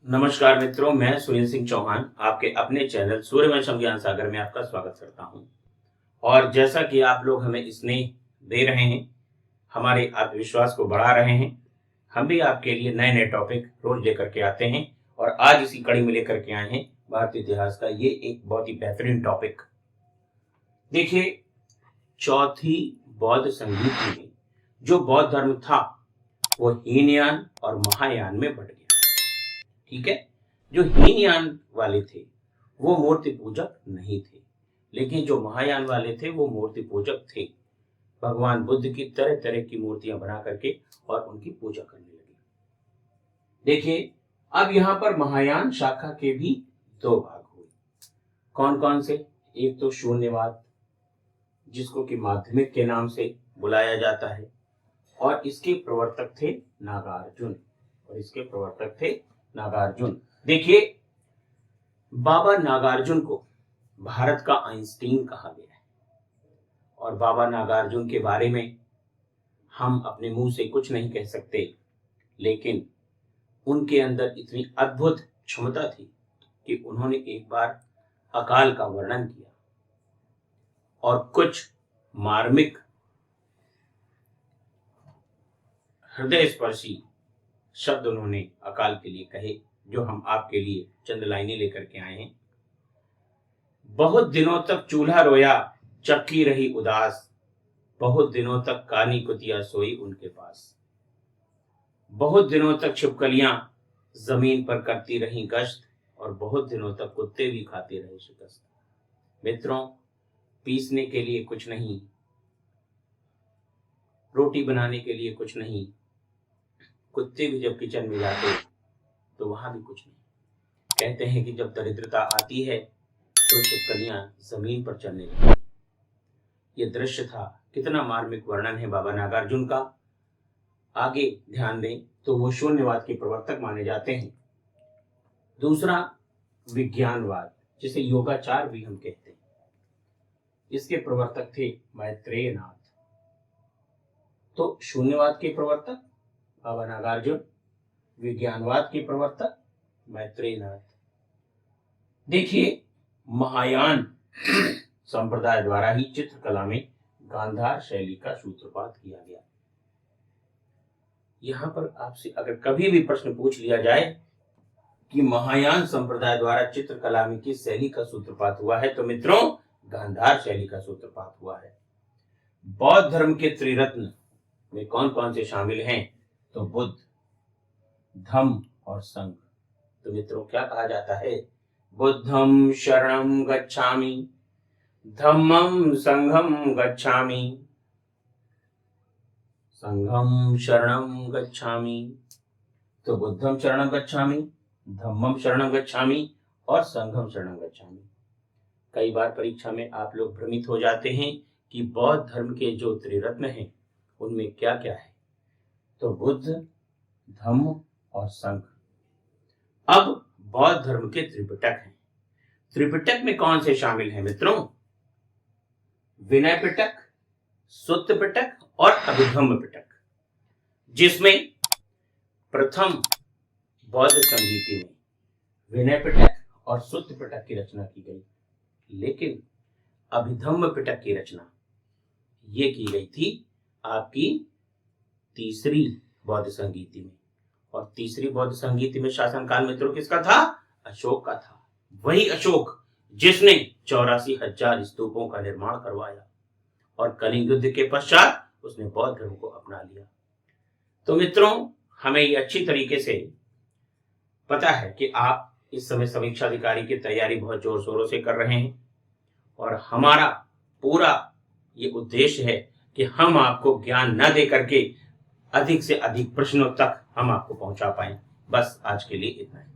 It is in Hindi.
नमस्कार मित्रों, मैं सुनील सिंह चौहान आपके अपने चैनल सूर्यवंशम ज्ञान सागर में आपका स्वागत करता हूं। और जैसा कि आप लोग हमें स्नेह दे रहे हैं, हमारे आत्मविश्वास को बढ़ा रहे हैं, हम भी आपके लिए नए नए टॉपिक रोज लेकर के आते हैं। और आज इसी कड़ी में लेकर के आए हैं भारतीय इतिहास का ये एक बहुत ही बेहतरीन टॉपिक। देखिए, चौथी बौद्ध संगीति में जो बौद्ध धर्म था वो हीनयान और महायान में बढ़ गया। ठीक है, जो हीनयान वाले थे वो मूर्ति पूजक नहीं थे, लेकिन जो महायान वाले थे वो मूर्ति पूजक थे। भगवान बुद्ध की तरह तरह की मूर्तियां बना करके और उनकी पूजा करने लगे। देखिए, अब यहाँ पर महायान शाखा के भी दो भाग हुए। कौन कौन से? एक तो शून्यवाद, जिसको कि माध्यमिक के नाम से बुलाया जाता है, और इसके प्रवर्तक थे नागार्जुन। देखिए, बाबा नागार्जुन को भारत का आइंस्टीन कहा गया है। और बाबा नागार्जुन के बारे में हम अपने मुंह से कुछ नहीं कह सकते, लेकिन उनके अंदर इतनी अद्भुत क्षमता थी कि उन्होंने एक बार अकाल का वर्णन किया और कुछ मार्मिक हृदय स्पर्शी शब्द उन्होंने अकाल के लिए कहे, जो हम आपके लिए चंद लाइनें लेकर के आए हैं। बहुत दिनों तक चूल्हा रोया, चक्की रही उदास, बहुत दिनों तक कानी कुतिया सोई उनके पास, बहुत दिनों तक छिपकलियां जमीन पर करती रही गश्त, और बहुत दिनों तक कुत्ते भी खाते रहे शिकस्त। मित्रों, पीसने के लिए कुछ नहीं, रोटी बनाने के लिए कुछ नहीं, कुत्ते भी जब किचन में जाते तो वहां भी कुछ नहीं। कहते हैं कि जब दरिद्रता आती है तो छिपकलियां जमीन पर चलने लगती। ये दृश्य था। कितना मार्मिक वर्णन है बाबा नागार्जुन का। आगे ध्यान दें तो वो शून्यवाद के प्रवर्तक माने जाते हैं। दूसरा, विज्ञानवाद, जिसे योगाचार भी हम कहते हैं, इसके प्रवर्तक थे मैत्रेयनाथ। तो शून्यवाद के प्रवर्तक बाबा नागार्जुन, विज्ञानवाद के प्रवर्तक मैत्रेयनाथ। देखिए, महायान संप्रदाय द्वारा ही चित्रकला में गांधार शैली का सूत्रपात किया गया। यहां पर आपसे अगर कभी भी प्रश्न पूछ लिया जाए कि महायान संप्रदाय द्वारा चित्रकला में किस शैली का सूत्रपात हुआ है, तो मित्रों गांधार शैली का सूत्रपात हुआ है। बौद्ध धर्म के त्रिरत्न में कौन कौन से शामिल हैं? तो बुद्ध, धम्म और संघ। तो मित्रों, क्या कहा जाता है? बुद्धं शरणं गच्छामि, धम्मं संघं गच्छामि, संघं शरणं गच्छामि। तो बुद्धं शरणं गच्छामि, धम्मं शरणं गच्छामि और संघं शरणं गच्छामि। कई बार परीक्षा में आप लोग भ्रमित हो जाते हैं कि बौद्ध धर्म के जो त्रिरत्न हैं उनमें क्या क्या है। तो बुद्ध, धम्म और संघ। अब बौद्ध धर्म के त्रिपिटक हैं। त्रिपिटक में कौन से शामिल हैं मित्रों? विनय पिटक, सुत्त पिटक और अभिधम्म पिटक, जिसमें प्रथम बौद्ध संगीति में विनय पिटक और सुत्त पिटक की रचना की गई, लेकिन अभिधम्म पिटक की रचना ये की गई थी आपकी तीसरी बौद्ध संगीति में। और तीसरी बौद्ध संगीति में शासनकाल मित्रों किसका था? अशोक का था। वही अशोक जिसने 84,000 स्तूपों का निर्माण करवाया और कलिंग युद्ध के पश्चात उसने बौद्ध धर्म को अपना लिया। तो मित्रों, हमें ये अच्छी तरीके से पता है कि आप इस समय समीक्षा अधिकारी की तैयारी बहुत जोर शोरों से कर रहे हैं, और हमारा पूरा ये उद्देश्य है कि हम आपको ज्ञान न दे करके अधिक से अधिक प्रश्नों तक हम आपको पहुंचा पाएं। बस आज के लिए इतना ही।